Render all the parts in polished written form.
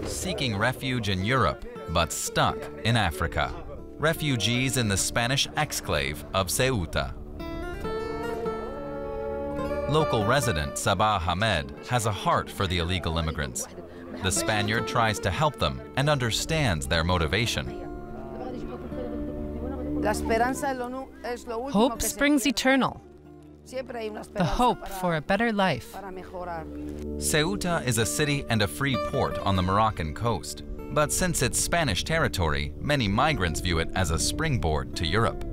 Seeking refuge in Europe, but stuck in Africa. Refugees in the Spanish exclave of Ceuta. Local resident Sabah Hamed has a heart for the illegal immigrants. The Spaniard tries to help them and understands their motivation. Hope springs eternal. The hope for a better life. Ceuta is a city and a free port on the Moroccan coast. But since it's Spanish territory, many migrants view it as a springboard to Europe.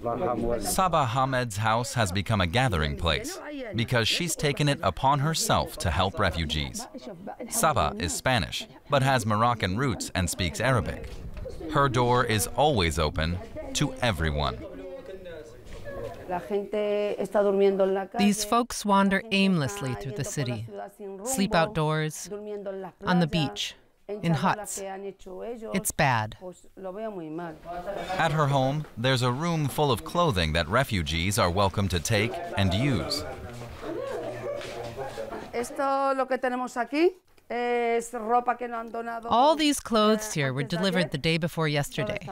Sabah Hamed's house has become a gathering place because she's taken it upon herself to help refugees. Sabah is Spanish, but has Moroccan roots and speaks Arabic. Her door is always open to everyone. These folks wander aimlessly through the city, sleep outdoors, on the beach, in huts. It's bad. At her home, there's a room full of clothing that refugees are welcome to take and use. All these clothes here were delivered the day before yesterday.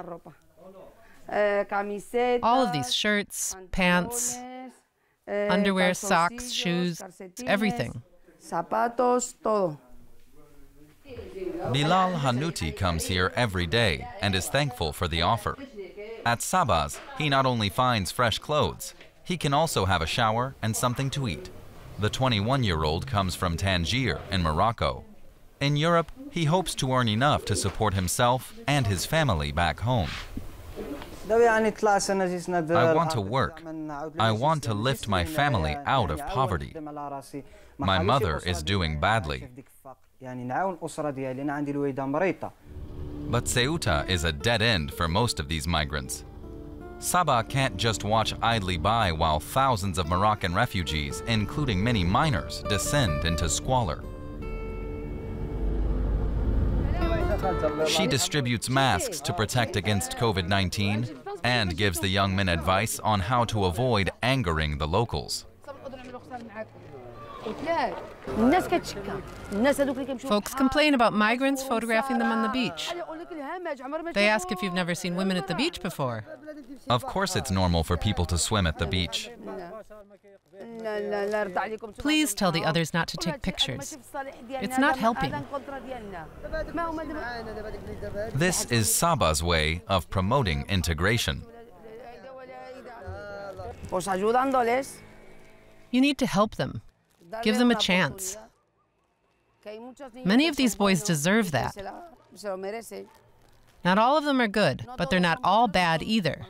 All of these shirts, pants, underwear, socks, shoes, everything. Bilal Hanuti comes here every day and is thankful for the offer. At Sabah's, he not only finds fresh clothes, he can also have a shower and something to eat. The 21-year-old comes from Tangier in Morocco. In Europe, he hopes to earn enough to support himself and his family back home. I want to work. I want to lift my family out of poverty. My mother is doing badly. But Ceuta is a dead end for most of these migrants. Sabah can't just watch idly by while thousands of Moroccan refugees, including many minors, descend into squalor. She distributes masks to protect against COVID-19 and gives the young men advice on how to avoid angering the locals. Folks complain about migrants photographing them on the beach. They ask if you've never seen women at the beach before. Of course it's normal for people to swim at the beach. Please tell the others not to take pictures. It's not helping. This is Sabah's way of promoting integration. You need to help them. Give them a chance. Many of these boys deserve that. Not all of them are good, but they're not all bad either.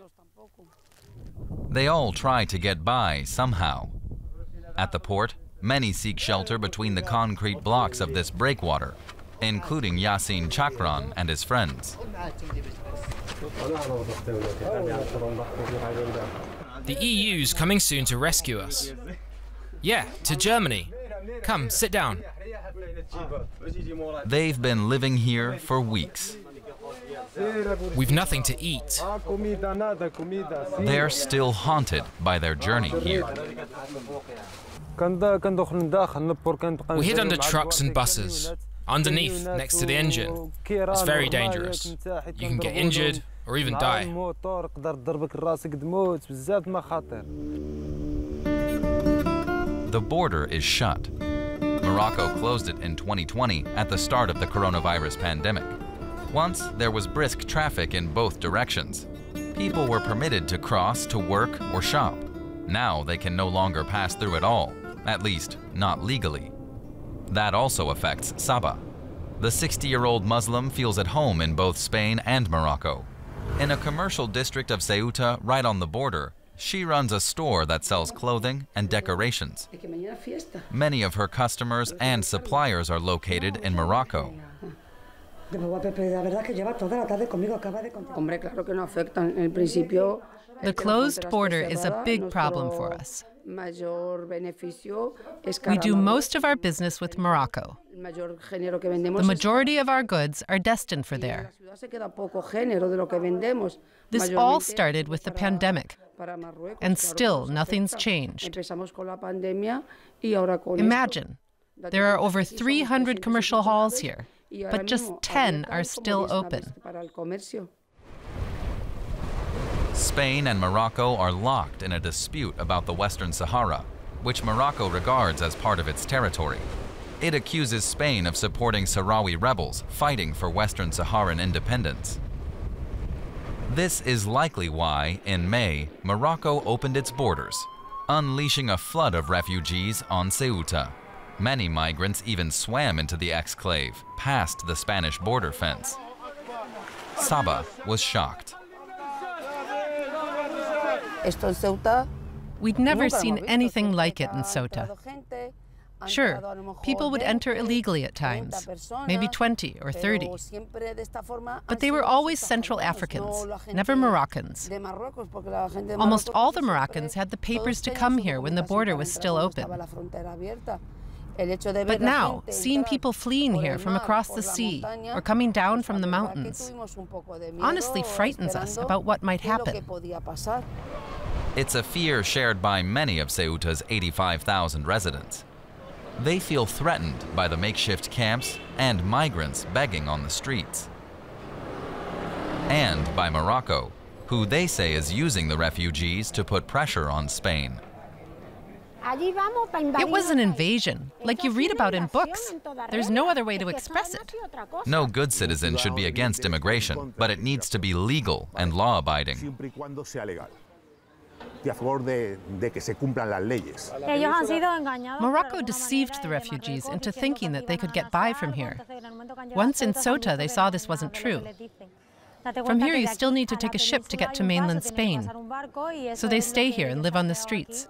They all try to get by somehow. At the port, many seek shelter between the concrete blocks of this breakwater, including Yasin Chakran and his friends. The EU's coming soon to rescue us. Yeah, to Germany. Come, sit down. They've been living here for weeks. We've nothing to eat. They're still haunted by their journey here. We hid under trucks and buses, underneath, next to the engine. It's very dangerous. You can get injured or even die. The border is shut. Morocco closed it in 2020 at the start of the coronavirus pandemic. Once, there was brisk traffic in both directions. People were permitted to cross to work or shop. Now they can no longer pass through at all, at least not legally. That also affects Sabah. The 60-year-old Muslim feels at home in both Spain and Morocco. In a commercial district of Ceuta, right on the border, she runs a store that sells clothing and decorations. Many of her customers and suppliers are located in Morocco. The closed border is a big problem for us. We do most of our business with Morocco. The majority of our goods are destined for there. This all started with the pandemic, and still nothing's changed. Imagine, there are over 300 commercial halls here, but just 10 are still open. Spain and Morocco are locked in a dispute about the Western Sahara, which Morocco regards as part of its territory. It accuses Spain of supporting Sahrawi rebels fighting for Western Saharan independence. This is likely why, in May, Morocco opened its borders, unleashing a flood of refugees on Ceuta. Many migrants even swam into the exclave, past the Spanish border fence. Sabah was shocked. We'd never seen anything like it in Ceuta. Sure, people would enter illegally at times, maybe 20 or 30. But they were always Central Africans, never Moroccans. Almost all the Moroccans had the papers to come here when the border was still open. But now, seeing people fleeing here from across the sea or coming down from the mountains honestly frightens us about what might happen. It's a fear shared by many of Ceuta's 85,000 residents. They feel threatened by the makeshift camps and migrants begging on the streets. And by Morocco, who they say is using the refugees to put pressure on Spain. It was an invasion, like you read about in books. There's no other way to express it. No good citizen should be against immigration, but it needs to be legal and law-abiding. Morocco deceived the refugees into thinking that they could get by from here. Once in Ceuta, they saw this wasn't true. From here, you still need to take a ship to get to mainland Spain. So they stay here and live on the streets.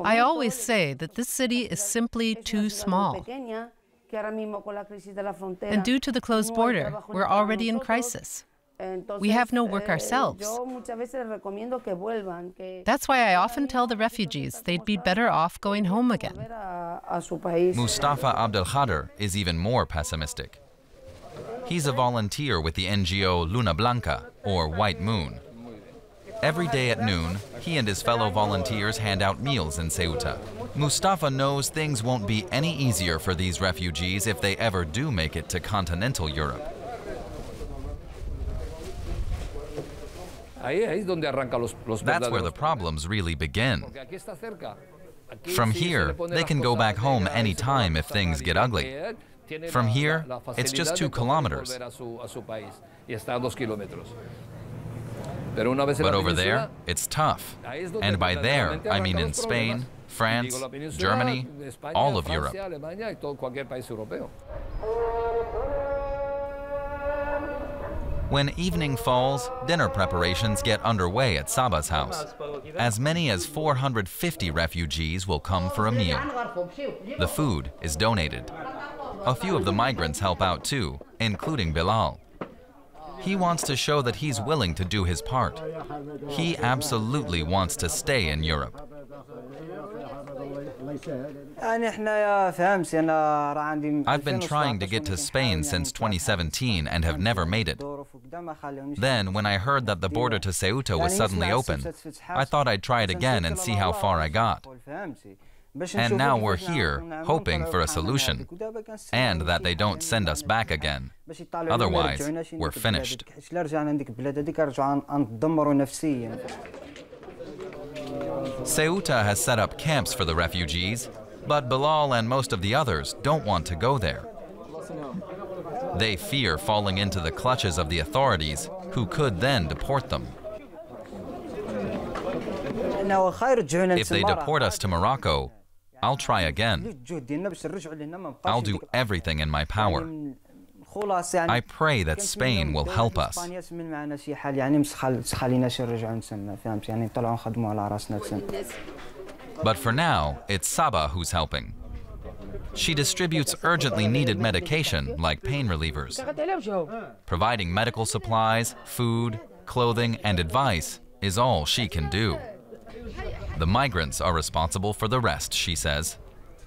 I always say that this city is simply too small. And due to the closed border, we're already in crisis. We have no work ourselves. That's why I often tell the refugees they'd be better off going home again. Mustafa Abdelkader is even more pessimistic. He's a volunteer with the NGO Luna Blanca, or White Moon. Every day at noon, he and his fellow volunteers hand out meals in Ceuta. Mustafa knows things won't be any easier for these refugees if they ever do make it to continental Europe. That's where the problems really begin. From here, they can go back home anytime if things get ugly. From here, it's just 2 kilometers. But over there, it's tough. And by there, I mean in Spain, France, Germany, all of Europe. When evening falls, dinner preparations get underway at Sabah's house. As many as 450 refugees will come for a meal. The food is donated. A few of the migrants help out too, including Bilal. He wants to show that he's willing to do his part. He absolutely wants to stay in Europe. I've been trying to get to Spain since 2017 and have never made it. Then, when I heard that the border to Ceuta was suddenly open, I thought I'd try it again and see how far I got. And now we're here, hoping for a solution, and that they don't send us back again. Otherwise, we're finished. Ceuta has set up camps for the refugees, but Bilal and most of the others don't want to go there. They fear falling into the clutches of the authorities, who could then deport them. If they deport us to Morocco, I'll try again. I'll do everything in my power. I pray that Spain will help us. But for now, it's Sabah who's helping. She distributes urgently needed medication like pain relievers. Providing medical supplies, food, clothing, and advice is all she can do. The migrants are responsible for the rest, she says.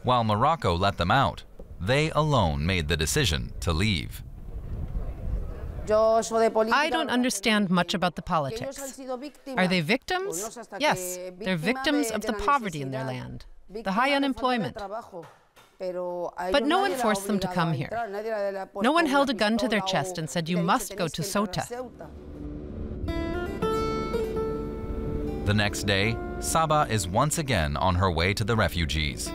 While Morocco let them out, they alone made the decision to leave. I don't understand much about the politics. Are they victims? Yes, they're victims of the poverty in their land, the high unemployment. But no one forced them to come here. No one held a gun to their chest and said, "You must go to Ceuta." The next day, Sabah is once again on her way to the refugees.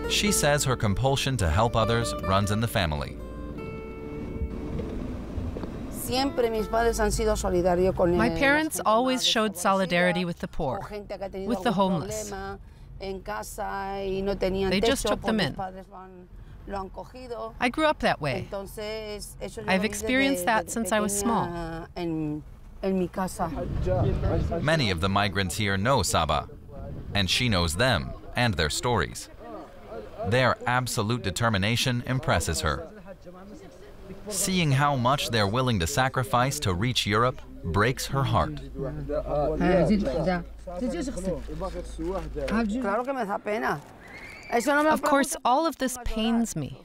She says her compulsion to help others runs in the family. My parents always showed solidarity with the poor, with the homeless. They just took them in. I grew up that way. I've experienced that since I was small. Many of the migrants here know Sabah, and she knows them and their stories. Their absolute determination impresses her. Seeing how much they're willing to sacrifice to reach Europe breaks her heart. Of course, all of this pains me.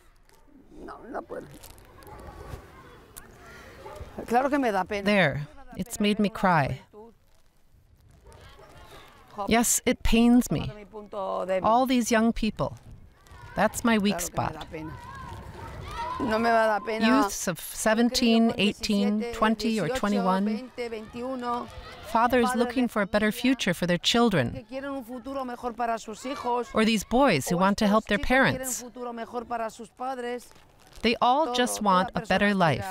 There, it's made me cry. Yes, it pains me. All these young people. That's my weak spot. Youths of 17, 18, 20, or 21. Fathers looking for a better future for their children. Or these boys who want to help their parents. They all just want a better life.